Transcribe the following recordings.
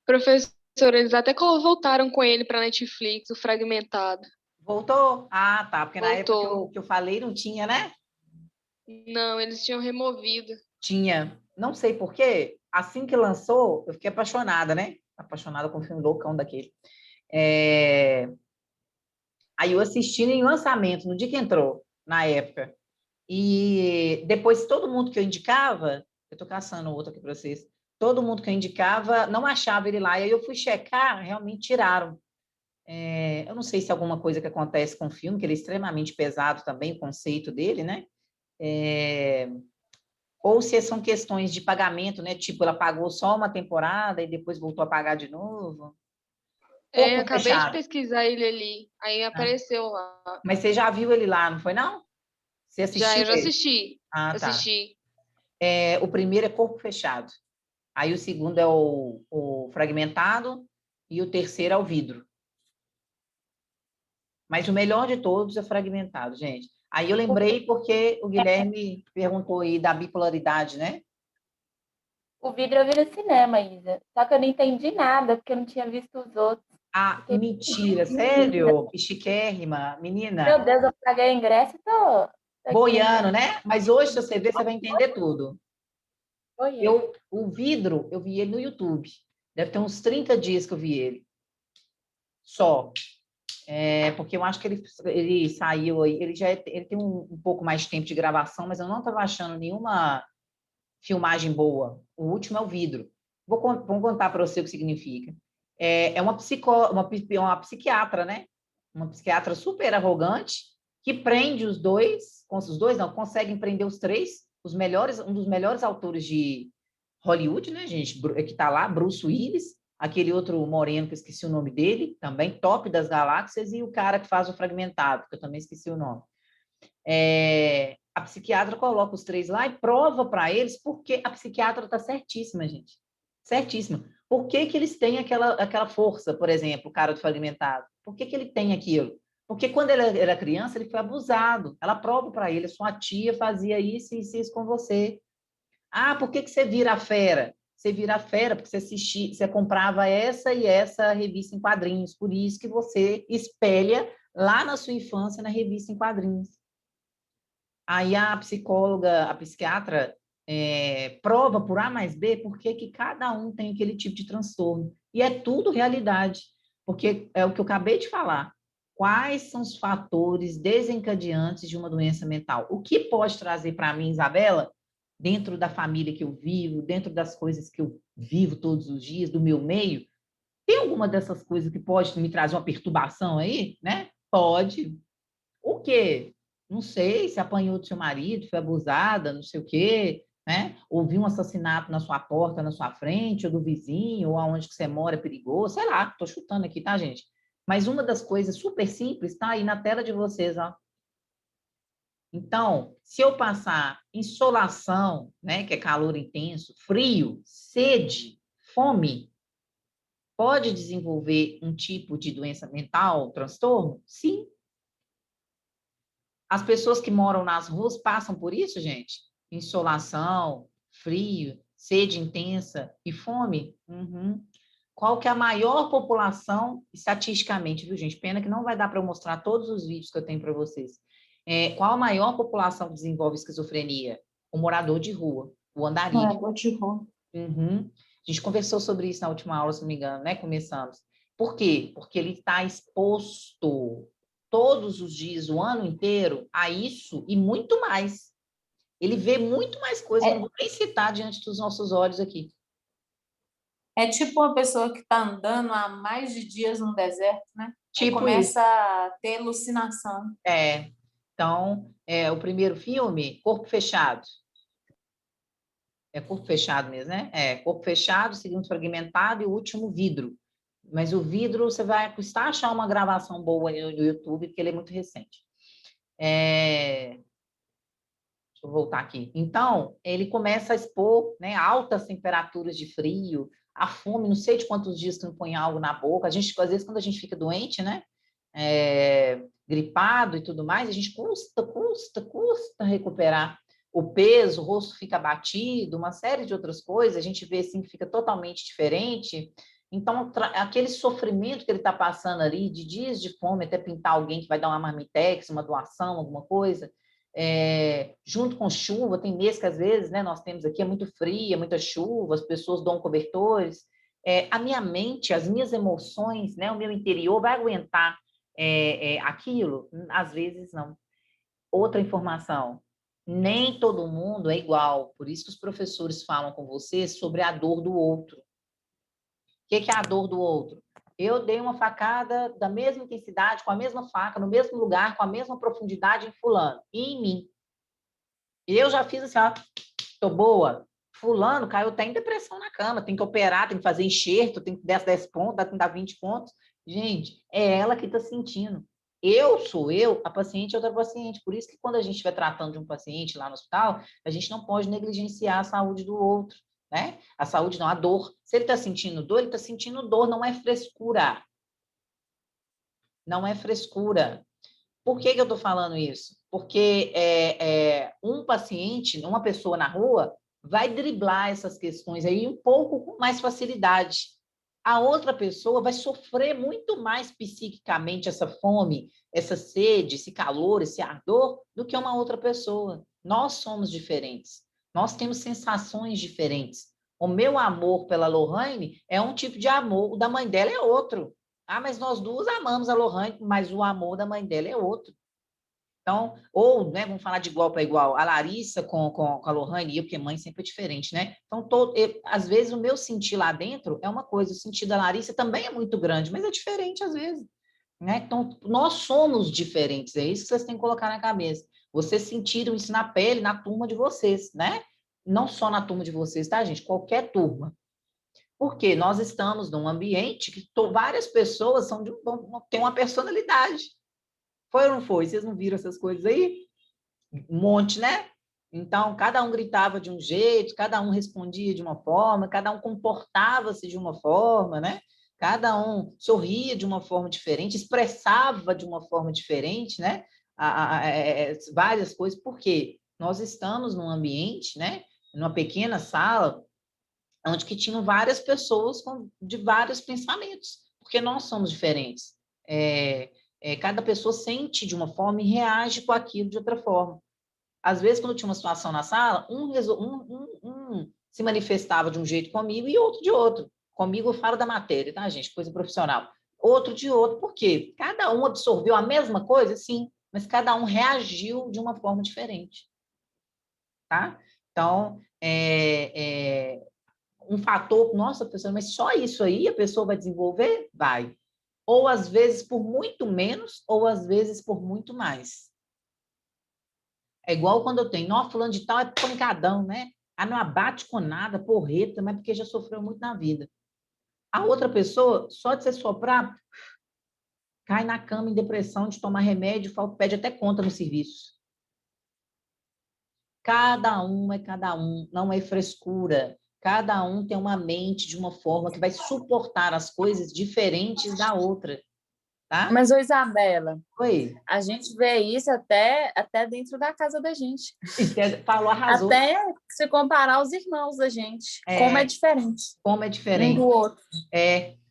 Professor, eles até voltaram com ele para Netflix, o Fragmentado. Voltou? Ah, tá. Porque na época Voltou. que eu falei não tinha, né? Não, eles tinham removido. Tinha. Não sei por quê. Assim que lançou, eu fiquei apaixonada, né? Apaixonada com o filme loucão daquele. É, Aí eu assisti em lançamento, no dia que entrou, na época. E depois todo mundo que eu indicava, eu tô caçando outro aqui para vocês, todo mundo que eu indicava não achava ele lá. E aí eu fui checar, realmente tiraram. Eu não sei se é alguma coisa que acontece com o filme, que ele é extremamente pesado também, o conceito dele, né? É, Ou se são questões de pagamento, né? Tipo, ela pagou só uma temporada e depois voltou a pagar de novo. É, Corpo acabei de fechado. pesquisar ele ali. Aí Né? apareceu lá. Mas você já viu ele lá, não foi não? Você Já, assistiu eu já ele? assisti. Ah, tá. Assisti. O primeiro é Corpo Fechado. Aí o segundo é o Fragmentado e o terceiro é o Vidro. Mas o melhor de todos é Fragmentado, gente. Aí eu lembrei porque o Guilherme perguntou aí da bipolaridade, né? O vidro eu vi no cinema, Isa. Só que eu não entendi nada, porque eu não tinha visto os outros. Ah, Fiquei mentira, perdida. sério? Que chiquérrima, menina. Meu Deus, eu paguei o ingresso e tô aqui no Boiano, ingresso. né? Mas hoje, se você ver, você vai entender tudo. Foi. O vidro, eu vi ele no YouTube. Deve ter uns 30 dias que eu vi ele. Só. Porque eu acho que ele saiu aí, ele tem um pouco mais de tempo de gravação, mas eu não estava achando nenhuma filmagem boa. O último é o vidro. Vou contar para você o que significa. É uma psiquiatra, né? Uma psiquiatra super arrogante que prende os dois não, conseguem prender os três, um dos melhores autores de Hollywood, né, gente? Que está lá, Bruce Willis, aquele outro moreno que eu esqueci o nome dele, também top das galáxias, e o cara que faz o Fragmentado, que eu também esqueci o nome. A psiquiatra coloca os três lá e prova para eles porque a psiquiatra está certíssima, gente. Certíssima. Por que que eles têm aquela força, por exemplo, o cara do fragmentado? Por que que ele tem aquilo? Porque quando ele era criança, ele foi abusado. Ela prova para ele, sua tia fazia isso e isso com você. Ah, por que que você vira a fera? Você vira a fera porque você comprava essa e essa revista em quadrinhos. Por isso que você espelha lá na sua infância na revista em quadrinhos. Aí a psicóloga, a psiquiatra, prova por A mais B por que cada um tem aquele tipo de transtorno. E é tudo realidade, porque é o que eu acabei de falar. Quais são os fatores desencadeantes de uma doença mental? O que pode trazer para mim, Isabela, dentro da família que eu vivo, dentro das coisas que eu vivo todos os dias, do meu meio? Tem alguma dessas coisas que pode me trazer uma perturbação aí, né? Pode. O quê? Não sei, se apanhou do seu marido, foi abusada, não sei o quê, né? Ouviu um assassinato na sua porta, na sua frente, ou do vizinho, ou aonde que você mora é perigoso, sei lá, tô chutando aqui, tá, gente? Mas uma das coisas super simples está aí na tela de vocês, ó. Então, se eu passar insolação, né, que é calor intenso, frio, sede, fome, pode desenvolver um tipo de doença mental, transtorno? Sim. As pessoas que moram nas ruas passam por isso, gente? Insolação, frio, sede intensa e fome? Uhum. Qual que é a maior população, estatisticamente, viu, gente? Pena que não vai dar para eu mostrar todos os vídeos que eu tenho para vocês. Qual a maior população que desenvolve esquizofrenia? O morador de rua, o andarilho. Morador de rua. Uhum. A gente conversou sobre isso na última aula, se não me engano, né? Começamos. Por quê? Porque ele está exposto todos os dias, o ano inteiro, a isso e muito mais. Ele vê muito mais coisas que eu não vou nem citar diante dos nossos olhos aqui. É tipo uma pessoa que está andando há mais de dias no deserto, né? Aí Tipo isso. começa a ter alucinação. Então, o primeiro filme, Corpo Fechado. É Corpo Fechado mesmo, né? Corpo Fechado, segundo Fragmentado e o último Vidro. Mas o Vidro, você vai custar achar uma gravação boa no YouTube, porque ele é muito recente. Deixa eu voltar aqui. Então, ele começa a expor, né, altas temperaturas de frio, a fome, não sei de quantos dias que não põe algo na boca. A gente, às vezes, quando a gente fica doente, né, gripado e tudo mais, a gente custa recuperar o peso, o rosto fica abatido, uma série de outras coisas, a gente vê assim que fica totalmente diferente. Então, aquele sofrimento que ele está passando ali, de dias de fome, até pintar alguém que vai dar uma marmitex, uma doação, alguma coisa, junto com chuva, tem mês que às vezes, né, nós temos aqui, é muito fria, muita chuva, as pessoas dão cobertores. A minha mente, as minhas emoções, né, o meu interior vai aguentar aquilo? Às vezes não. Outra informação, nem todo mundo é igual, por isso que os professores falam com você sobre a dor do outro. O que é a dor do outro? Eu dei uma facada da mesma intensidade, com a mesma faca, no mesmo lugar, com a mesma profundidade em fulano, e em mim. Eu já fiz assim, ó, tô boa. Fulano caiu até em depressão na cama, tem que operar, tem que fazer enxerto, tem que dar 10 pontos, tem que dar 20 pontos. Gente, é ela que está sentindo. Eu sou eu, a paciente é outra paciente. Por isso que quando a gente estiver tratando de um paciente lá no hospital, a gente não pode negligenciar a saúde do outro, né? A saúde não, a dor. Se ele está sentindo dor, ele está sentindo dor, não é frescura. Não é frescura. Por que eu estou falando isso? Porque um paciente, uma pessoa na rua, vai driblar essas questões aí um pouco com mais facilidade. A outra pessoa vai sofrer muito mais psiquicamente essa fome, essa sede, esse calor, esse ardor, do que uma outra pessoa. Nós somos diferentes. Nós temos sensações diferentes. O meu amor pela Lohane é um tipo de amor, o da mãe dela é outro. Ah, mas nós duas amamos a Lohane, mas o amor da mãe dela é outro. Então, ou, né, vamos falar de igual para igual, a Larissa com a Lohane e eu, porque mãe sempre é diferente, né? Então, às vezes, o meu sentir lá dentro é uma coisa, o sentir da Larissa também é muito grande, mas é diferente às vezes, né? Então, nós somos diferentes, é isso que vocês têm que colocar na cabeça. Vocês sentiram isso na pele, na turma de vocês, né? Não só na turma de vocês, tá, gente? Qualquer turma. Porque nós estamos num ambiente que várias pessoas têm uma personalidade. Foi ou não foi? Vocês não viram essas coisas aí? Um monte, né? Então, cada um gritava de um jeito, cada um respondia de uma forma, cada um comportava-se de uma forma, né? Cada um sorria de uma forma diferente, expressava de uma forma diferente, né? Várias coisas, porque nós estamos num ambiente, né? Numa pequena sala, onde que tinham várias pessoas de vários pensamentos, porque nós somos diferentes. Cada pessoa sente de uma forma e reage com aquilo de outra forma. Às vezes, quando tinha uma situação na sala, um se manifestava de um jeito comigo e outro de outro. Comigo eu falo da matéria, tá, gente? Coisa profissional. Outro de outro, por quê? Cada um absorveu a mesma coisa, sim, mas cada um reagiu de uma forma diferente. Tá? Então, um fator, nossa, pessoa, mas só isso aí a pessoa vai desenvolver? Vai. Ou às vezes por muito menos, ou às vezes por muito mais. É igual quando eu tenho, ó, fulano de tal é pancadão, né? Ah, não abate com nada, porreta, mas porque já sofreu muito na vida. A outra pessoa, só de você soprar, cai na cama em depressão, de tomar remédio, pede até conta no serviço. Cada um é cada um, não é frescura. Cada um tem uma mente de uma forma que vai suportar as coisas diferentes da outra, tá? Mas, ô Isabela, Oi. a gente vê isso até dentro da casa da gente. Falou, arrasou. Até se comparar aos irmãos da gente. Como é diferente. Como é diferente. Um do outro.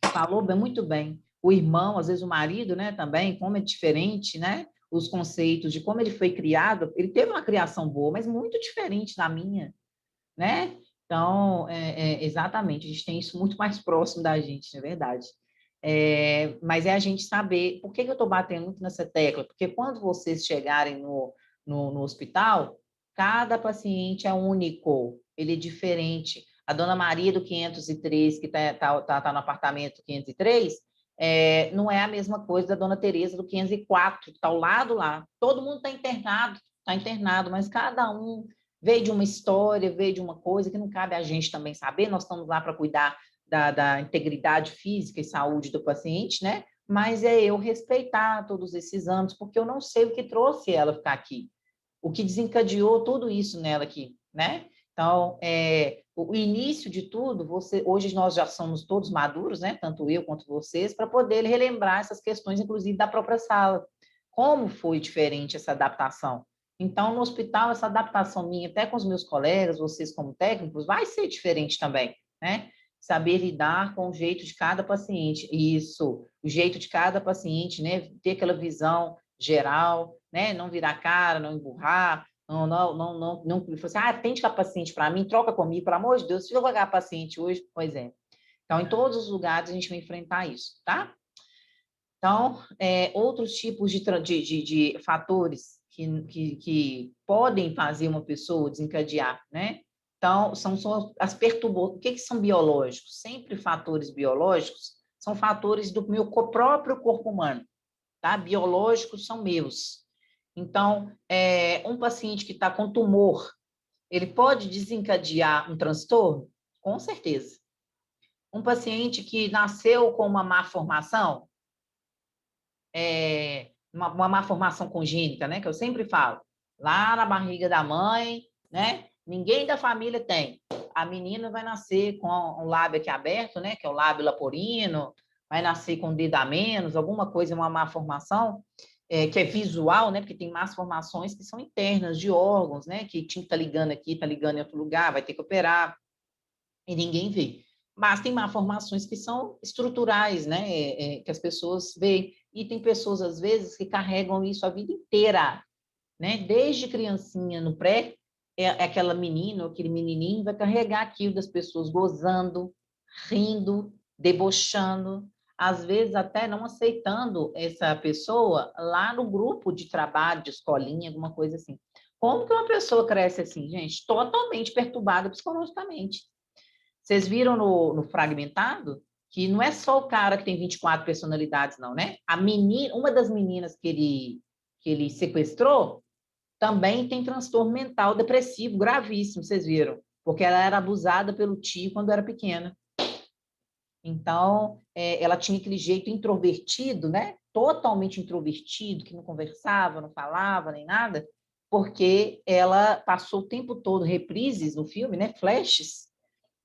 Falou muito bem. O irmão, às vezes o marido, né, também, como é diferente, né? Os conceitos de como ele foi criado, ele teve uma criação boa, mas muito diferente da minha, né? Então, exatamente, a gente tem isso muito mais próximo da gente, na verdade. Mas é a gente saber, por que eu estou batendo muito nessa tecla? Porque quando vocês chegarem no hospital, cada paciente é único, ele é diferente. A dona Maria do 503, que está no apartamento 503, não é a mesma coisa da dona Tereza do 504, que está ao lado lá. Todo mundo está internado, mas cada um veio de uma história, veio de uma coisa que não cabe a gente também saber. Nós estamos lá para cuidar da integridade física e saúde do paciente, né? Mas é eu respeitar todos esses anos, porque eu não sei o que trouxe ela ficar aqui, o que desencadeou tudo isso nela aqui, né? Então, o início de tudo, hoje nós já somos todos maduros, né? Tanto eu quanto vocês, para poder relembrar essas questões, inclusive da própria sala. Como foi diferente essa adaptação? Então, no hospital, essa adaptação minha, até com os meus colegas, vocês como técnicos, vai ser diferente também, né? saber lidar com o jeito de cada paciente. Isso, o jeito de cada paciente, né? Ter aquela visão geral, né? Não virar cara, não emburrar, não assim, atende com a paciente para mim, troca comigo, pelo amor de Deus, se eu pagar a paciente hoje, por exemplo. Então, em todos os lugares a gente vai enfrentar isso, tá? Então, outros tipos de fatores que podem fazer uma pessoa desencadear, né? Então, são as perturbações. O que são biológicos? Sempre fatores biológicos são fatores do meu próprio corpo humano, tá? Biológicos são meus. Então, um paciente que está com tumor, ele pode desencadear um transtorno? Com certeza. Um paciente que nasceu com uma má formação, uma má formação congênita, né? Que eu sempre falo, lá na barriga da mãe, né? Ninguém da família tem. A menina vai nascer com um lábio aqui aberto, né? Que é o lábio laporino, vai nascer com o dedo a menos, alguma coisa, uma má formação, que é visual, né? Porque tem más formações que são internas de órgãos, né? Que tinha que estar ligando aqui, está ligando em outro lugar, vai ter que operar, e ninguém vê. Mas tem malformações que são estruturais, né? Que as pessoas veem. E tem pessoas, às vezes, que carregam isso a vida inteira, né? Desde criancinha, no pré, aquela menina ou aquele menininho vai carregar aquilo das pessoas gozando, rindo, debochando, às vezes até não aceitando essa pessoa lá no grupo de trabalho, de escolinha, alguma coisa assim. Como que uma pessoa cresce assim, gente? Totalmente perturbada psicologicamente. Vocês viram no Fragmentado que não é só o cara que tem 24 personalidades, não, né? Uma das meninas que ele sequestrou também tem transtorno mental depressivo gravíssimo, vocês viram? Porque ela era abusada pelo tio quando era pequena. Então, ela tinha aquele jeito introvertido, né? Totalmente introvertido, que não conversava, não falava, nem nada, porque ela passou o tempo todo reprises no filme, né? Flashes,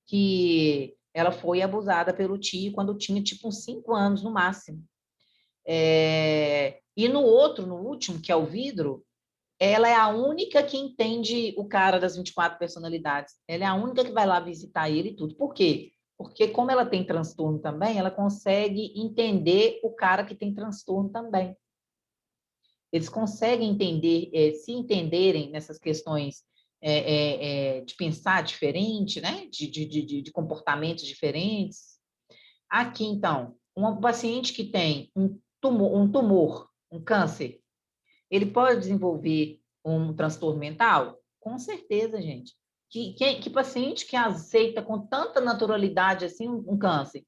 que ela foi abusada pelo tio quando tinha, tipo, uns 5 anos no máximo. E no último, que é o Vidro, ela é a única que entende o cara das 24 personalidades. Ela é a única que vai lá visitar ele e tudo. Por quê? Porque como ela tem transtorno também, ela consegue entender o cara que tem transtorno também. Eles conseguem entender, se entenderem nessas questões de pensar diferente, né? de comportamentos diferentes. Aqui, então, um paciente que tem um tumor, um câncer, ele pode desenvolver um transtorno mental? Com certeza, gente. Que paciente que aceita com tanta naturalidade assim um câncer?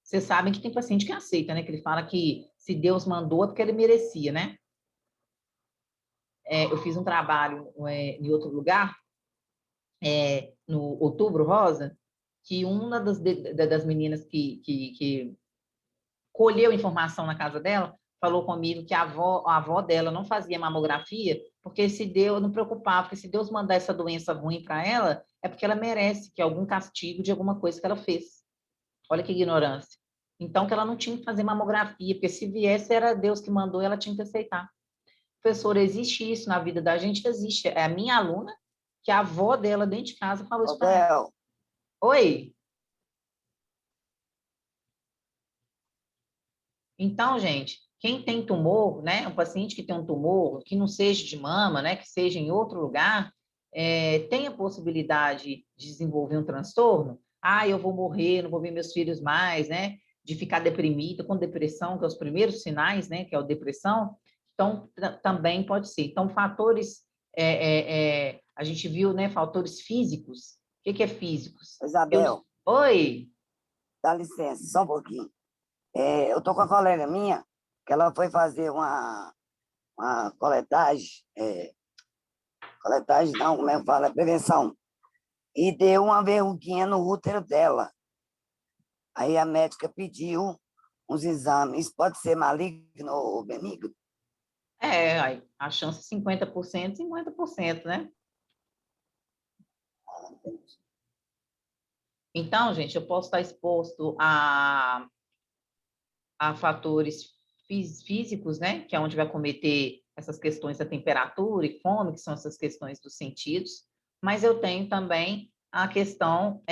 Vocês sabem que tem paciente que aceita, né? Que ele fala que se Deus mandou é porque ele merecia, né? Eu fiz um trabalho em outro lugar, no Outubro Rosa, que uma das meninas que colheu informação na casa dela falou comigo que a avó dela não fazia mamografia porque se Deus não preocupava, porque se Deus mandar essa doença ruim para ela, é porque ela merece que algum castigo de alguma coisa que ela fez. Olha que ignorância. Então, que ela não tinha que fazer mamografia, porque se viesse, era Deus que mandou e ela tinha que aceitar. Professora, existe isso na vida da gente? Existe. É a minha aluna, que a avó dela dentro de casa falou isso para ela. Oi? Então, gente, quem tem tumor, né, um paciente que tem um tumor, que não seja de mama, né, que seja em outro lugar, tem a possibilidade de desenvolver um transtorno? Ah, eu vou morrer, não vou ver meus filhos mais, né, de ficar deprimida, com depressão, que é os primeiros sinais, né, que é a depressão. Então, também pode ser. Então, fatores, a gente viu, né, fatores físicos. O que é físicos? Isabel, Oi! dá licença, só um pouquinho. Eu estou com uma colega minha, que ela foi fazer uma coletagem, coletagem não, como é que fala? Prevenção. E deu uma verruguinha no útero dela. Aí a médica pediu uns exames, pode ser maligno ou benigno? A chance é 50%, 50%, né? Então, gente, eu posso estar exposto a fatores físicos, né? Que é onde vai cometer essas questões da temperatura e fome, que são essas questões dos sentidos, mas eu tenho também a questão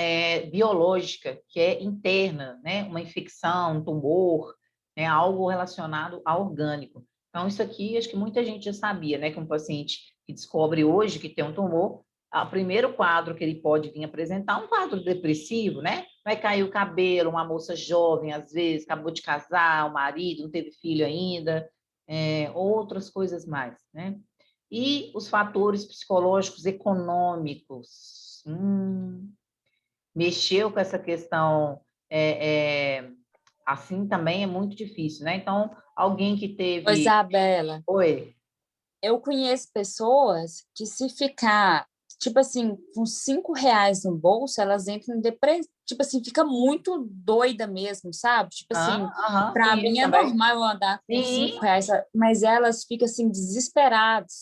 biológica, que é interna, né? Uma infecção, um tumor, né? Algo relacionado ao orgânico. Então, isso aqui, acho que muita gente já sabia, né? Que um paciente que descobre hoje que tem um tumor, o primeiro quadro que ele pode vir apresentar é um quadro depressivo, né? Vai cair o cabelo, uma moça jovem, às vezes, acabou de casar, o marido não teve filho ainda, outras coisas mais, né? E os fatores psicológicos econômicos. Mexeu com essa questão, assim também é muito difícil, né? Então, alguém que Ô, teve... Isabela, Oi. eu conheço pessoas que se ficar, tipo assim, com R$ 5 no bolso, elas entram em depressão, tipo assim, fica muito doida mesmo, sabe? Tipo assim, para mim Conheço é também. normal eu andar com Sim, R$ 5, mas elas ficam assim, desesperadas.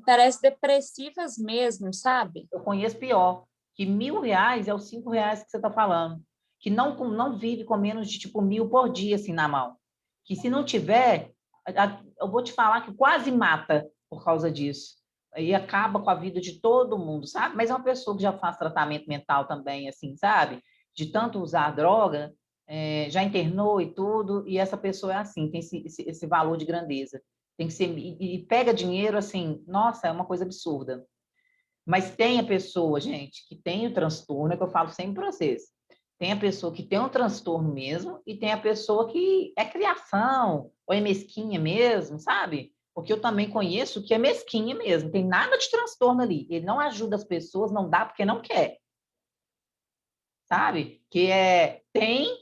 Parece depressivas mesmo, sabe? eu conheço pior, que R$ 1.000 é os R$ 5 que você está falando, que não vive com menos de, tipo, 1.000 por dia, assim, na mão. Que se não tiver, eu vou te falar que quase mata por causa disso. E acaba com a vida de todo mundo, sabe? Mas é uma pessoa que já faz tratamento mental também, assim, sabe? De tanto usar droga, já internou e tudo, e essa pessoa é assim, tem esse valor de grandeza. Tem que ser, e pega dinheiro, assim, nossa, é uma coisa absurda. Mas tem a pessoa, gente, que tem o transtorno, é que eu falo sempre para vocês. Tem a pessoa que tem um transtorno mesmo e tem a pessoa que é criação ou é mesquinha mesmo, sabe? Porque eu também conheço que é mesquinha mesmo, tem nada de transtorno ali. Ele não ajuda as pessoas, não dá porque não quer, sabe?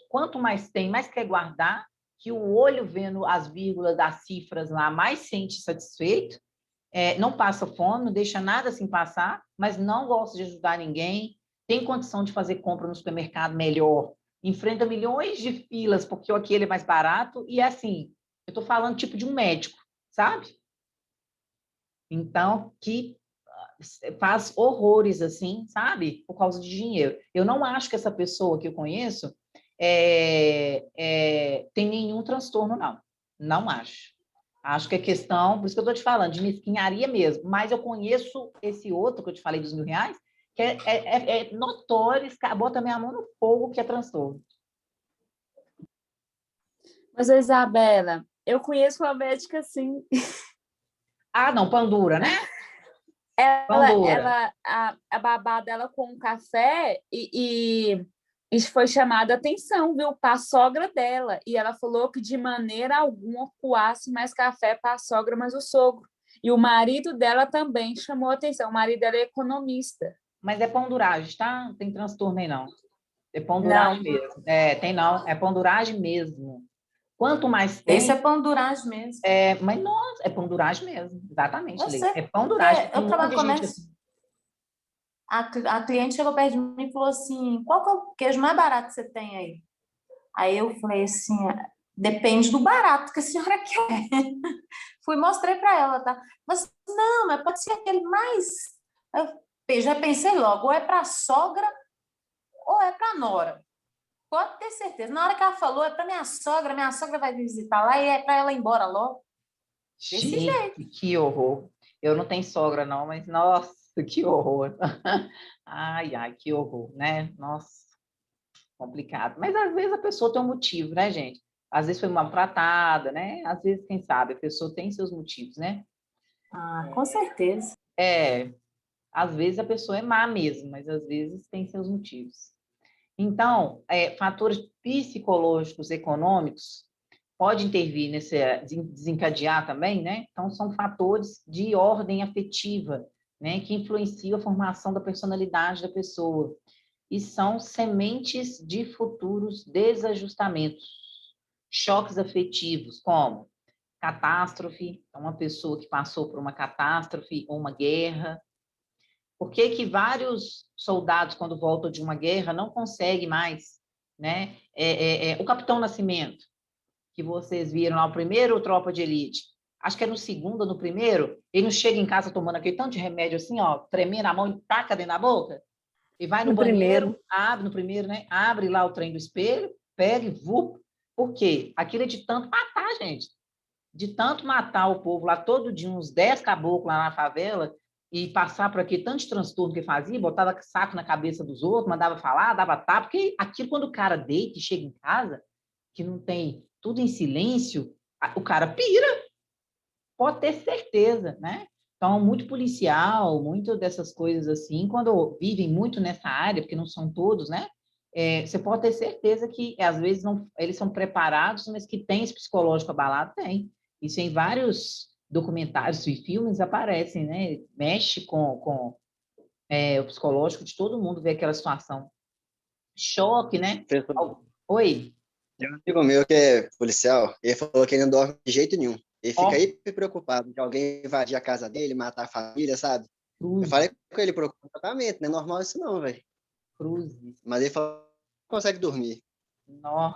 Quanto mais tem, mais quer guardar, que o olho vendo as vírgulas das cifras lá, mais sente satisfeito, não passa fome, não deixa nada assim passar, mas não gosta de ajudar ninguém, tem condição de fazer compra no supermercado melhor, enfrenta milhões de filas porque aquele é mais barato, e assim, eu estou falando tipo de um médico, sabe? Então, que faz horrores assim, sabe? Por causa de dinheiro. Eu não acho que essa pessoa que eu conheço tem nenhum transtorno, não. Não acho. Acho que é questão, por isso que eu estou te falando, de mesquinharia mesmo. Mas eu conheço esse outro que eu te falei dos R$ 1.000, que é notório, bota minha mão no fogo, que é transtorno. Mas, ô, Isabela, eu conheço uma médica assim. Ah, não, Pandura, né? A babá dela com um café e isso foi chamado a atenção, viu? Para a sogra dela. E ela falou que de maneira alguma coasse mais café para a sogra, mas o sogro. E o marido dela também chamou a atenção. O marido dela é economista. Mas é panduragem, tá? Não tem transtorno aí, não. É Não. panduragem mesmo. Tem não, é panduragem mesmo. Quanto mais tem... Esse é panduragem mesmo. Mas, nossa, é panduragem mesmo. Exatamente, Eu Lê. sei, É panduragem. eu trabalho no comércio. Assim. A cliente chegou perto de mim e falou assim: qual que é o queijo mais barato que você tem aí? Aí eu falei assim: depende do barato que a senhora quer. Fui mostrei para ela, tá? Mas não, mas pode ser aquele mais. Eu já pensei logo: ou é para sogra ou é para nora. Pode ter certeza. Na hora que ela falou, é para minha sogra vai visitar lá e é para ela ir embora logo. Desse jeito. Que horror. Eu não tenho sogra, não, mas nossa, que horror. Ai, ai, que horror, né? Nossa, complicado. Mas às vezes a pessoa tem um motivo, né, gente? Às vezes foi maltratada, né? Às vezes, quem sabe, a pessoa tem seus motivos, né? Ah, com certeza. Às vezes a pessoa é má mesmo, mas às vezes tem seus motivos. Então, fatores psicológicos, econômicos, pode intervir nesse desencadear também, né? Então, são fatores de ordem afetiva, né? Que influenciam a formação da personalidade da pessoa. E são sementes de futuros desajustamentos, choques afetivos, como catástrofe, uma pessoa que passou por uma catástrofe ou uma guerra. Por que vários soldados, quando voltam de uma guerra, não conseguem mais, né? O Capitão Nascimento, que vocês viram lá, o primeiro Tropa de Elite, acho que é no segundo ou no primeiro, ele não chega em casa tomando aquele tanto de remédio assim, ó, tremendo a mão e taca dentro da boca, e vai no banheiro, abre no primeiro, né? Abre lá o trem do espelho, pega e vup. Por quê? Aquilo é de tanto matar, gente. De tanto matar o povo lá todo dia, uns 10 caboclos lá na favela, e passar por aquele tanto de transtorno que fazia, botava saco na cabeça dos outros, mandava falar, dava tapa, porque aquilo quando o cara deita e chega em casa, que não tem tudo em silêncio, o cara pira, pode ter certeza, né? Então, muito policial, muito dessas coisas assim, quando vivem muito nessa área, porque não são todos, né? Você pode ter certeza que, às vezes, não, eles são preparados, mas que tem esse psicológico abalado, tem. Isso em vários documentários e filmes aparecem, né? Mexe com o psicológico de todo mundo, ver aquela situação. Choque, né? Oi? Tem um amigo meu que é policial, ele falou que ele não dorme de jeito nenhum. Ele Ó, fica hiper preocupado de alguém invadir a casa dele, matar a família, sabe? Eu cruz, falei com ele, procura tratamento, não é normal isso não, velho. cruzes. Mas ele falou que não consegue dormir. Nó.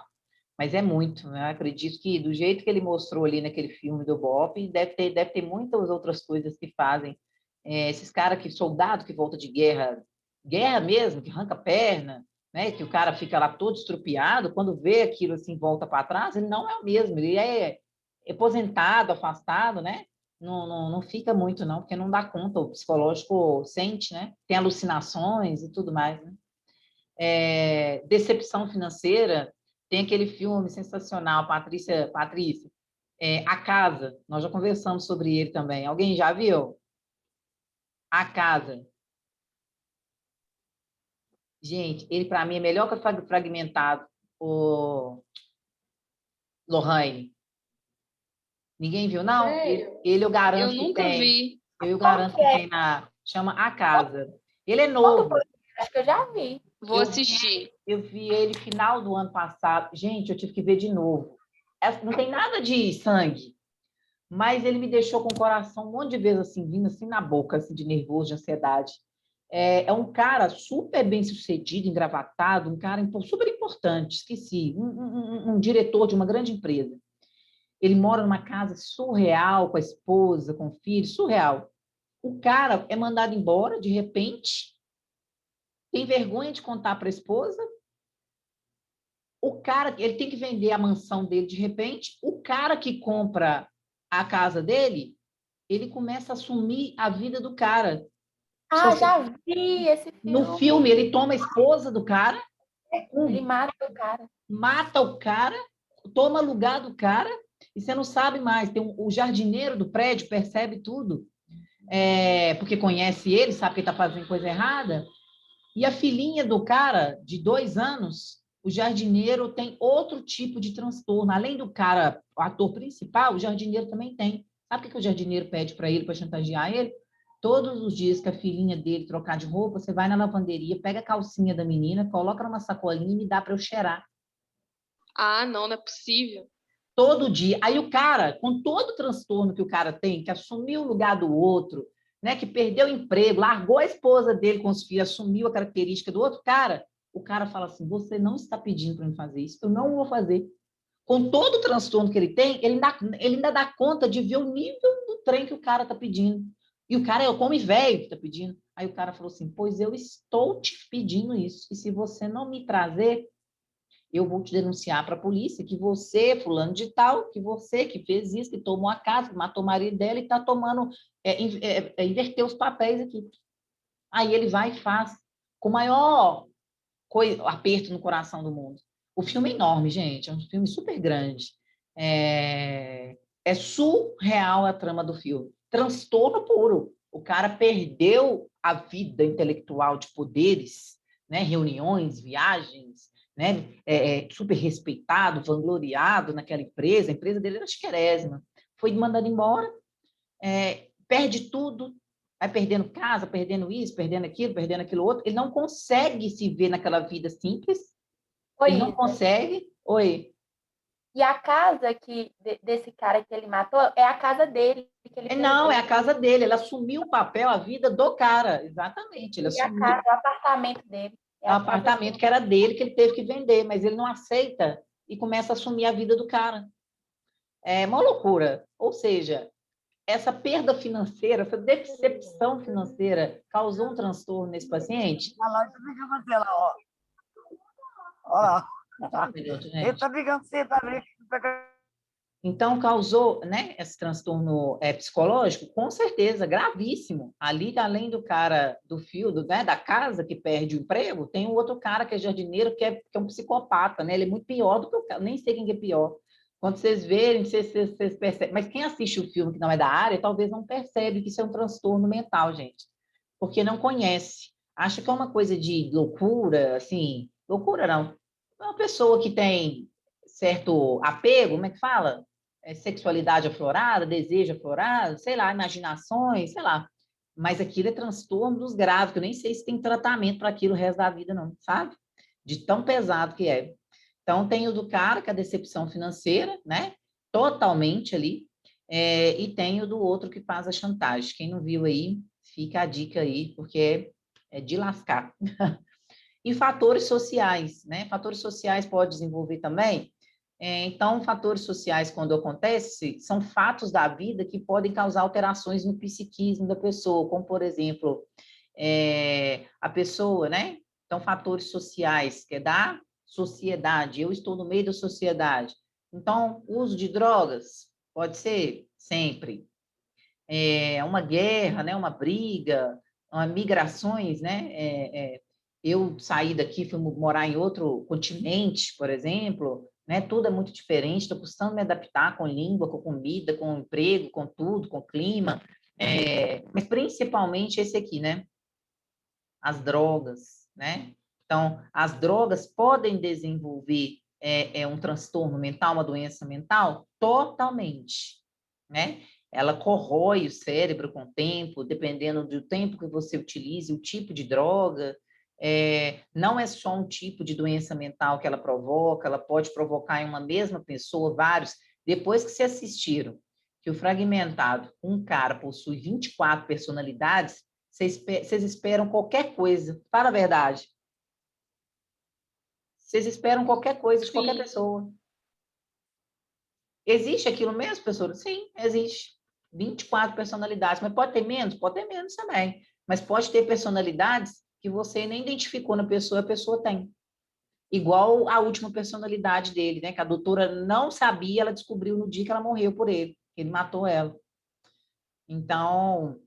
Mas é muito, né? Acredito que do jeito que ele mostrou ali naquele filme do Bop, deve ter muitas outras coisas que fazem. Esses caras que, soldado que volta de guerra, guerra mesmo, que arranca a perna, né? Que o cara fica lá todo estrupiado, quando vê aquilo assim, volta para trás, ele não é o mesmo, ele é aposentado, afastado, né? Não fica muito, não, porque não dá conta, o psicológico sente, né? Tem alucinações e tudo mais, né? Decepção financeira, tem aquele filme sensacional, Patrícia, A Casa, nós já conversamos sobre ele também. Alguém já viu? A Casa. Gente, ele para mim é melhor que o Fragmentado, o Lohane. Ninguém viu, não? Sério? Ele eu Eu garanto que nunca tem. vi. Eu Como garanto que que é? tem na... Chama A Casa. Ele é Conta um novo. pouquinho, acho que eu já vi. Vou assistir. Eu vi ele final do ano passado. Gente, eu tive que ver de novo. Não tem nada de sangue, mas ele me deixou com o coração um monte de vezes assim, vindo assim na boca, assim, de nervoso, de ansiedade. É um cara super bem sucedido, engravatado, um cara super importante, esqueci, um diretor de uma grande empresa. Ele mora numa casa surreal, com a esposa, com o filho, surreal. O cara é mandado embora, de repente, tem vergonha de contar para a esposa. O cara, ele tem que vender a mansão dele de repente. O cara que compra a casa dele, ele começa a assumir a vida do cara. Ah, já vi esse No filme. filme, ele toma a esposa do cara, Ele mata o cara. mata o cara, toma lugar do cara, e você não sabe mais. O jardineiro do prédio percebe tudo, porque conhece ele, sabe que ele está fazendo coisa errada. E a filhinha do cara, de 2 anos, o jardineiro tem outro tipo de transtorno. Além do cara, o ator principal, o jardineiro também tem. Sabe o que o jardineiro pede para ele, para chantagear ele? Todos os dias que a filhinha dele trocar de roupa, você vai na lavanderia, pega a calcinha da menina, coloca numa sacolinha e me dá para eu cheirar. Ah, não é possível. Todo dia. Aí o cara, com todo o transtorno que o cara tem, que assumiu o lugar do outro, né, que perdeu o emprego, largou a esposa dele com os filhos, assumiu a característica do outro cara, o cara fala assim, você não está pedindo para mim fazer isso, eu não vou fazer. Com todo o transtorno que ele tem, ele ainda dá conta de ver o nível do trem que o cara está pedindo. E o cara é o come velho que está pedindo. Aí o cara falou assim, pois eu estou te pedindo isso, e se você não me trazer, eu vou te denunciar para a polícia que você, fulano de tal, que você que fez isso, que tomou a casa, que matou o marido dela e está tomando, inverter os papéis aqui. Aí ele vai e faz, com o maior aperto no coração do mundo. O filme é enorme, gente, é um filme super grande. É surreal a trama do filme. Transtorno puro. O cara perdeu a vida intelectual de poderes, né? Reuniões, viagens, né? Super respeitado, vangloriado naquela empresa. A empresa dele era chiquérrima. Foi mandado embora, perde tudo, vai perdendo casa, perdendo isso, perdendo aquilo outro. Ele não consegue se ver naquela vida simples. Oi, Ele não Isa. consegue. Oi. E a casa desse cara que ele matou é a casa dele. Que ele Não, é a casa dele. Ele assumiu o papel, a vida do cara. Exatamente. Ele E a assumiu casa, o apartamento dele. o apartamento que era dele, que ele teve que vender, mas ele não aceita e começa a assumir a vida do cara. É uma loucura. Ou seja, essa perda financeira, essa decepção financeira causou um transtorno nesse paciente? A loja fica com você lá, ó. Ó lá. Só um minuto, Ele gente. tá brigando com você, tá brigando. Então, causou, né, esse transtorno psicológico? Com certeza, gravíssimo. Ali, além do cara do fio, né, da casa que perde o emprego, tem um outro cara que é jardineiro, que é um psicopata, né? Ele é muito pior do que o cara, nem sei quem é pior. Quando vocês verem, vocês percebem. Mas quem assiste o filme que não é da área, talvez não percebe que isso é um transtorno mental, gente. Porque não conhece. Acha que é uma coisa de loucura, assim, loucura não. É uma pessoa que tem certo apego, como é que fala? Sexualidade aflorada, desejo aflorado, sei lá, imaginações, sei lá. Mas aquilo é transtorno dos graves, que eu nem sei se tem tratamento para aquilo o resto da vida, não, sabe? De tão pesado que é. Então, tem o do cara, que é a decepção financeira, né? Totalmente ali. E tem o do outro que faz a chantagem. Quem não viu aí, fica a dica aí, porque é de lascar. E fatores sociais, né? Fatores sociais pode desenvolver também. Então, fatores sociais, quando acontece, são fatos da vida que podem causar alterações no psiquismo da pessoa, como, por exemplo, a pessoa, né? Então, fatores sociais, que é da sociedade, eu estou no meio da sociedade. Então, uso de drogas, pode ser sempre. Uma guerra, né? Uma briga, migrações, né? Eu saí daqui, fui morar em outro continente, por exemplo, né? Tudo é muito diferente, estou custando me adaptar com língua, com comida, com emprego, com tudo, com clima, mas principalmente esse aqui, né? As drogas, né? Então, as drogas podem desenvolver um transtorno mental, uma doença mental? Totalmente, né? Ela corrói o cérebro com o tempo, dependendo do tempo que você utilize, o tipo de droga. Não é só um tipo de doença mental que ela provoca, ela pode provocar em uma mesma pessoa vários. Depois que se assistiram que o fragmentado, um cara possui 24 personalidades, vocês esperam qualquer coisa, para a verdade. Vocês esperam qualquer coisa de qualquer pessoa. Existe aquilo mesmo, professora? Sim, existe. 24 personalidades, mas pode ter menos? Pode ter menos também. Mas pode ter personalidades que você nem identificou na pessoa, a pessoa tem. Igual a última personalidade dele, né? Que a doutora não sabia, ela descobriu no dia que ela morreu por ele. Ele matou ela. Então,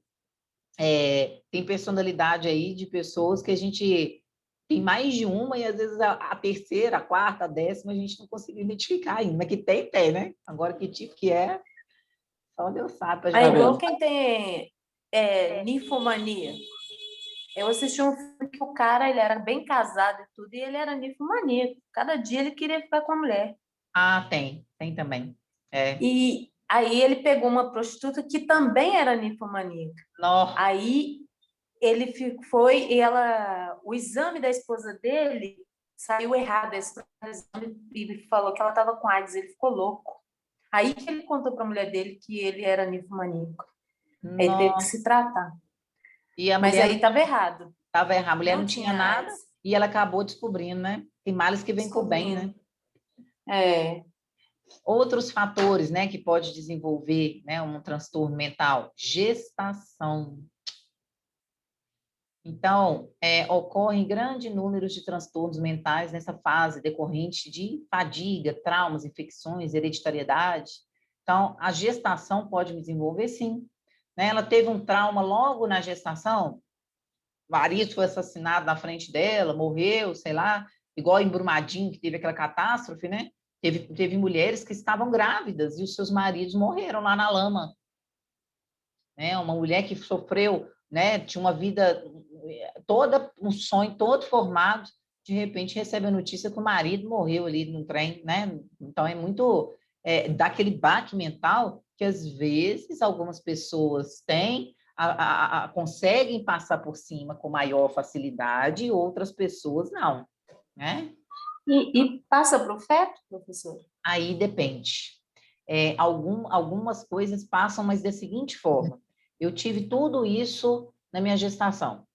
tem personalidade aí de pessoas que a gente tem mais de uma e às vezes a terceira, a quarta, a décima a gente não conseguiu identificar ainda, mas que tem, né? Agora que tipo que é, só Deus sabe para É gente igual ver. quem tem ninfomania. Eu assisti um filme que o cara, ele era bem casado e tudo, e ele era ninfomaníaco. Cada dia ele queria ficar com a mulher. Ah, tem também. E aí ele pegou uma prostituta que também era ninfomaníaca. Nó. Aí ele foi e o exame da esposa dele saiu errado. Esse exame, ele falou que ela estava com AIDS, ele ficou louco. Aí que ele contou para a mulher dele que ele era ninfomaníaco. Aí ele teve que se tratar. E a Mas mulher aí estava errado. estava errada, a mulher não tinha tinha nada AIDS. e ela acabou descobrindo, né? Tem males que vêm por bem, né? Outros fatores, né, que pode desenvolver, né, um transtorno mental, gestação. Então, ocorrem grande número de transtornos mentais nessa fase decorrente de fadiga, traumas, infecções, hereditariedade. Então, a gestação pode desenvolver, sim. Né? Ela teve um trauma logo na gestação, o marido foi assassinado na frente dela, morreu, sei lá, igual em Brumadinho, que teve aquela catástrofe, né? Teve mulheres que estavam grávidas e os seus maridos morreram lá na lama. Né? Uma mulher que sofreu, né? Tinha uma vida toda, um sonho todo formado, de repente recebe a notícia que o marido morreu ali no trem, né? Então é muito daquele baque mental que às vezes algumas pessoas têm, conseguem passar por cima com maior facilidade e outras pessoas não, né? E passa para o feto, professor? Aí depende. Algumas coisas passam, mas da seguinte forma: eu tive tudo isso na minha gestação.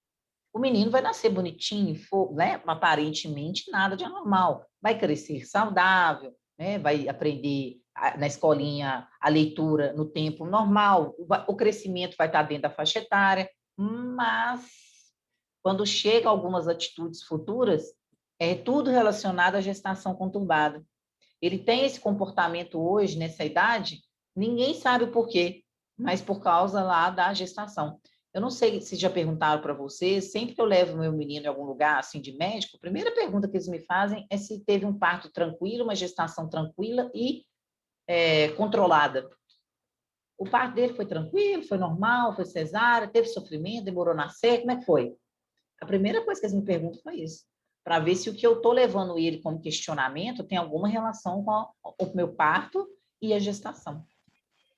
O menino vai nascer bonitinho, né? Aparentemente nada de anormal. Vai crescer saudável, né? Vai aprender na escolinha a leitura no tempo normal. O crescimento vai estar dentro da faixa etária, mas quando chega algumas atitudes futuras, é tudo relacionado à gestação conturbada. Ele tem esse comportamento hoje, nessa idade, ninguém sabe o porquê, mas por causa lá da gestação. Eu não sei se já perguntaram para vocês, sempre que eu levo meu menino em algum lugar assim de médico, a primeira pergunta que eles me fazem é se teve um parto tranquilo, uma gestação tranquila e controlada. O parto dele foi tranquilo, foi normal, foi cesárea, teve sofrimento, demorou a nascer, como é que foi? A primeira coisa que eles me perguntam foi isso, para ver se o que eu estou levando ele como questionamento tem alguma relação com o meu parto e a gestação.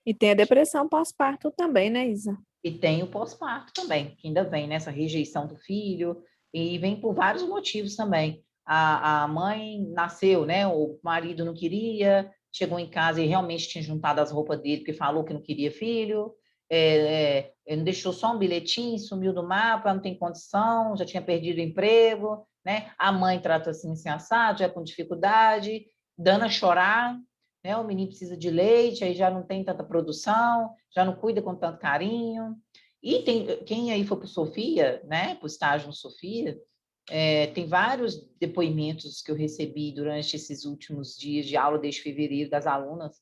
E tem a depressão pós-parto também, né, Isa? E tem o pós-parto também, que ainda vem nessa rejeição do filho, e vem por vários motivos também. A mãe nasceu, né? O marido não queria, chegou em casa e realmente tinha juntado as roupas dele, porque falou que não queria filho, ele deixou só um bilhetinho, sumiu do mapa, não tem condição, já tinha perdido o emprego, né? A mãe trata assim, sem assado, já com dificuldade, dando a chorar, né? O menino precisa de leite, aí já não tem tanta produção, já não cuida com tanto carinho. E tem quem aí for para o Sofia, né? Para o estágio no Sofia, tem vários depoimentos que eu recebi durante esses últimos dias de aula desde fevereiro das alunas.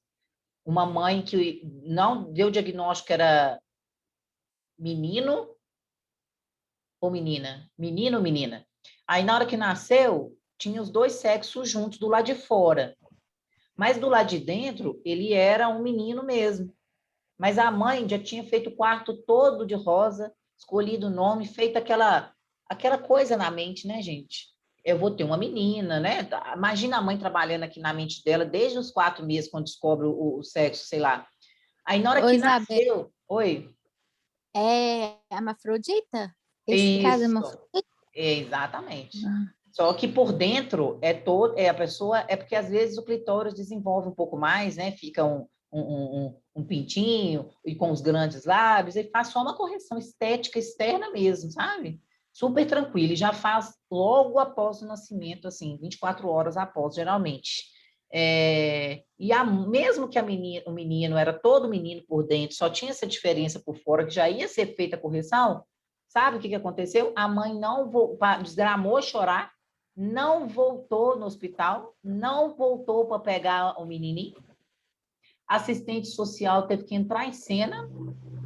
Uma mãe que não deu diagnóstico que era menino ou menina, menino ou menina. Aí na hora que nasceu, tinha os dois sexos juntos do lado de fora. Mas do lado de dentro, ele era um menino mesmo. Mas a mãe já tinha feito o quarto todo de rosa, escolhido o nome, feito aquela coisa na mente, né, gente? Eu vou ter uma menina, né? Imagina a mãe trabalhando aqui na mente dela desde os 4 meses, quando descobre o sexo, sei lá. Aí na hora Ô, que Isabel, nasceu... Oi? é hermafrodita? Esse caso é Isso, hermafrodita? exatamente. Ah. Só que por dentro a pessoa, porque às vezes o clitóris desenvolve um pouco mais, né? Fica um pintinho e com os grandes lábios, e faz só uma correção estética externa mesmo, sabe? Super tranquilo, e já faz logo após o nascimento, assim, 24 horas após, geralmente. Mesmo que o menino era todo menino por dentro, só tinha essa diferença por fora, que já ia ser feita a correção, sabe o que aconteceu? A mãe não desgramou chorar, não voltou no hospital, não voltou para pegar o menininho. A assistente social teve que entrar em cena,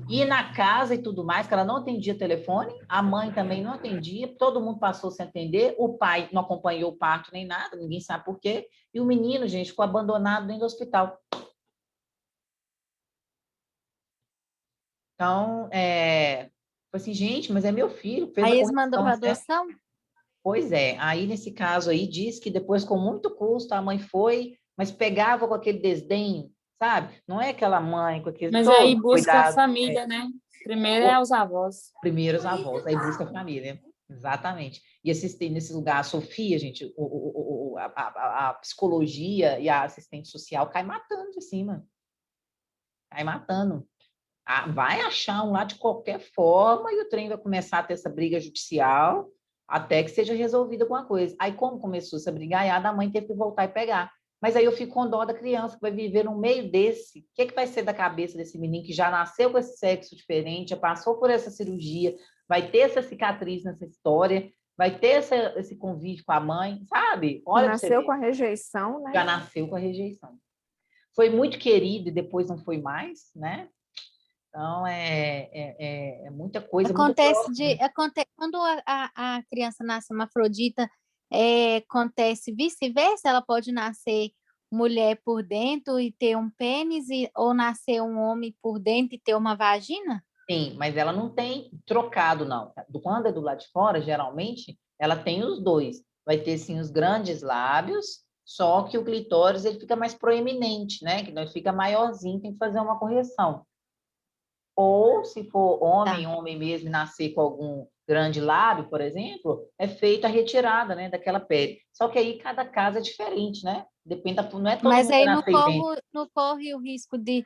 ir na casa e tudo mais, que ela não atendia telefone, a mãe também não atendia, todo mundo passou sem atender, o pai não acompanhou o parto nem nada, ninguém sabe por quê, e o menino, gente, ficou abandonado dentro do hospital. Então, foi assim, gente, mas é meu filho, fez Aí a eles mandam para correção, certo? adoção? Pois é, aí nesse caso aí diz que depois com muito custo a mãe foi, mas pegava com aquele desdém, sabe? Não é aquela mãe com aquele Mas todo aí busca a cuidado. família, né? Primeiro é os avós. Primeiros avós, aí busca a família, exatamente. E assistir nesse lugar, a Sofia, gente, a psicologia e a assistente social cai matando de cima, cai matando. Vai achar um lá de qualquer forma e o trem vai começar a ter essa briga judicial até que seja resolvida alguma coisa. Aí, como começou essa brigaiada, a mãe teve que voltar e pegar. Mas aí eu fico com dó da criança que vai viver no meio desse. O que vai ser da cabeça desse menino que já nasceu com esse sexo diferente, já passou por essa cirurgia, vai ter essa cicatriz nessa história, vai ter esse convívio com a mãe, sabe? Olha para você Nasceu ver. com a rejeição, né? Já nasceu com a rejeição. Foi muito querido e depois não foi mais, né? Então, é muita coisa, muito próximo. Quando a criança nasce hermafrodita, acontece vice-versa? Ela pode nascer mulher por dentro e ter um pênis, ou nascer um homem por dentro e ter uma vagina? Sim, mas ela não tem trocado, não. Quando é do lado de fora, geralmente, ela tem os dois. Vai ter, sim, os grandes lábios, só que o clitóris ele fica mais proeminente, né? Que ele fica maiorzinho, tem que fazer uma correção. Ou, se for homem mesmo, e nascer com algum grande lábio, por exemplo, é feita a retirada, né, daquela pele. Só que aí cada caso é diferente, né? Depende não é todo Mas mundo aí que nasce idêntico. não corre o risco de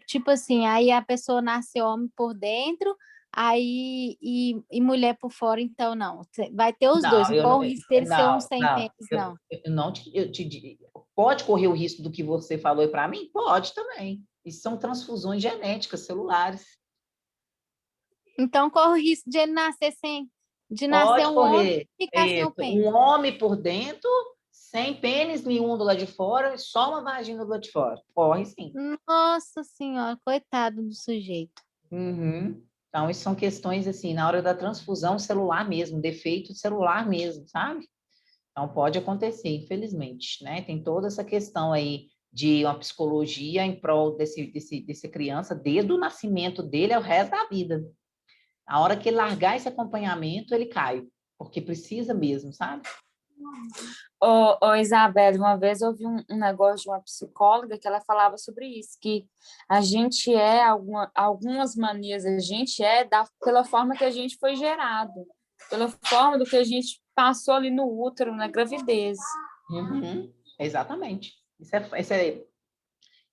tipo assim, aí a pessoa nasce homem por dentro, aí e mulher por fora, então não. Vai ter os dois, Não, não corre o risco dele ser um sem não. pênis, não. Eu não te digo. Pode correr o risco do que você falou para mim? Pode também. Isso são transfusões genéticas celulares. Então corre o risco de ele nascer sem, de nascer Pode um homem correr e ficar sem o um pênis. homem por dentro, sem pênis nenhum do lado de fora, só uma vagina do lado de fora. Corre sim. Nossa Senhora, coitado do sujeito. Uhum. Então, isso são questões, assim, na hora da transfusão celular mesmo, defeito celular mesmo, sabe? Então, pode acontecer, infelizmente, né? Tem toda essa questão aí de uma psicologia em prol desse criança, desde o nascimento dele ao resto da vida. A hora que ele largar esse acompanhamento, ele cai, porque precisa mesmo, sabe? Ô, Isabela, uma vez eu vi um negócio de uma psicóloga que ela falava sobre isso, que a gente algumas manias a gente pela forma que a gente foi gerado, pela forma do que a gente passou ali no útero, na gravidez. Uhum. Exatamente.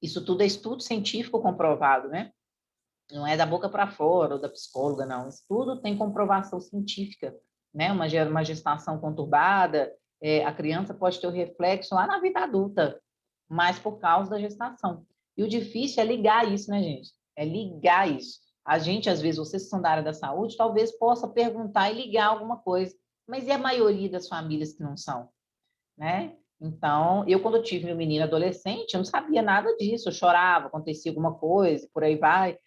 Isso tudo é estudo científico comprovado, né? Não é da boca para fora ou da psicóloga, não. Isso tudo tem comprovação científica, né? Uma gestação conturbada, a criança pode ter o reflexo lá na vida adulta, mas por causa da gestação. E o difícil é ligar isso, né, gente? É ligar isso. A gente, às vezes, vocês que são da área da saúde, talvez possa perguntar e ligar alguma coisa, mas e a maioria das famílias que não são, né? Então, quando eu tive meu menino adolescente, eu não sabia nada disso, eu chorava, acontecia alguma coisa, por aí vai.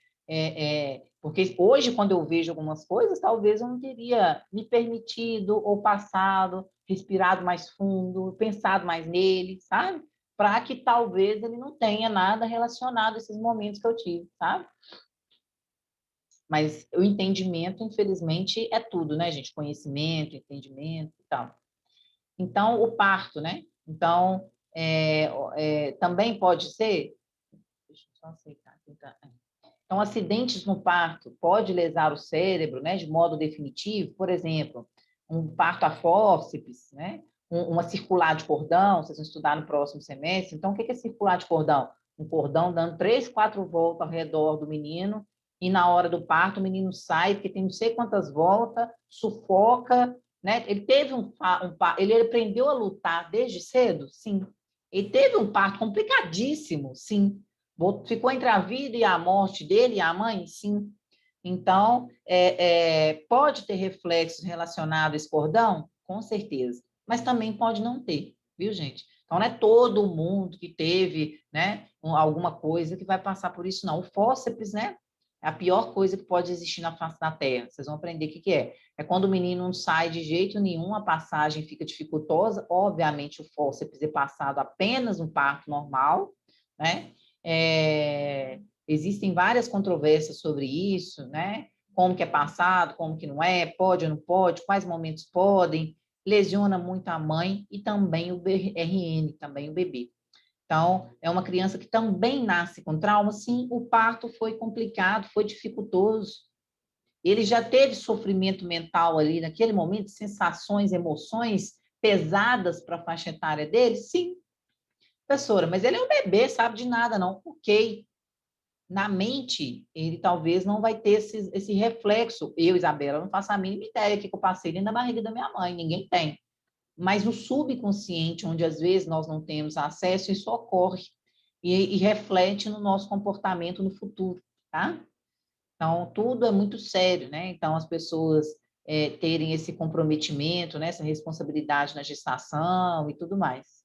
Porque hoje, quando eu vejo algumas coisas, talvez eu não teria me permitido ou passado, respirado mais fundo, pensado mais nele, sabe? Para que talvez ele não tenha nada relacionado a esses momentos que eu tive, sabe? Mas o entendimento, infelizmente, é tudo, né, gente? Conhecimento, entendimento e tal. Então, o parto, né? Então, também pode ser... Deixa eu só aceitar. Então, acidentes no parto pode lesar o cérebro, né, de modo definitivo. Por exemplo, um parto a fórceps, né? Uma circular de cordão, vocês vão estudar no próximo semestre. Então, o que é circular de cordão? Um cordão dando 3, 4 voltas ao redor do menino e na hora do parto o menino sai, porque tem não sei quantas voltas, sufoca, né? Ele teve ele aprendeu a lutar desde cedo? Sim. Ele teve um parto complicadíssimo? Sim. Ficou entre a vida e a morte dele e a mãe? Sim. Então, pode ter reflexos relacionados a esse cordão? Com certeza. Mas também pode não ter, viu, gente? Então, não é todo mundo que teve, né, alguma coisa que vai passar por isso, não. O fórceps, né, é a pior coisa que pode existir na face da Terra. Vocês vão aprender o que é. É quando o menino não sai de jeito nenhum, a passagem fica dificultosa. Obviamente, o fórceps é passado apenas no parto normal, né? Existem várias controvérsias sobre isso, né? Como que é passado, como que não é, pode ou não pode, quais momentos podem, lesiona muito a mãe e também o RN, também o bebê. Então, é uma criança que também nasce com trauma, sim, o parto foi complicado, foi dificultoso. Ele já teve sofrimento mental ali naquele momento, sensações, emoções pesadas para a faixa etária dele? Sim. Professora, mas ele é um bebê, sabe de nada, não. Ok. Na mente, ele talvez não vai ter esse reflexo. Eu, Isabela, não faço a mínima ideia que eu passei dentro da barriga da minha mãe, ninguém tem. Mas no subconsciente, onde às vezes nós não temos acesso, isso ocorre e reflete no nosso comportamento no futuro, tá? Então, tudo é muito sério, né? Então, as pessoas terem esse comprometimento, né? Essa responsabilidade na gestação e tudo mais.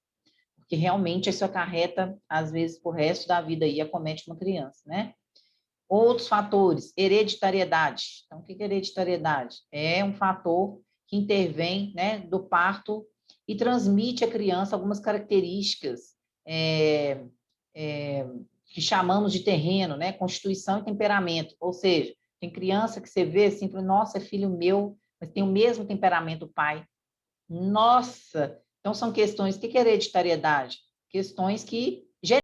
Porque realmente isso acarreta, às vezes, por resto da vida e acomete uma criança, né? Outros fatores, hereditariedade. Então, o que é hereditariedade? É um fator que intervém, né, do parto e transmite à criança algumas características que chamamos de terreno, né, constituição e temperamento. Ou seja, tem criança que você vê assim, nossa, é filho meu, mas tem o mesmo temperamento do pai. Nossa! Então, são questões, o que é hereditariedade? Questões que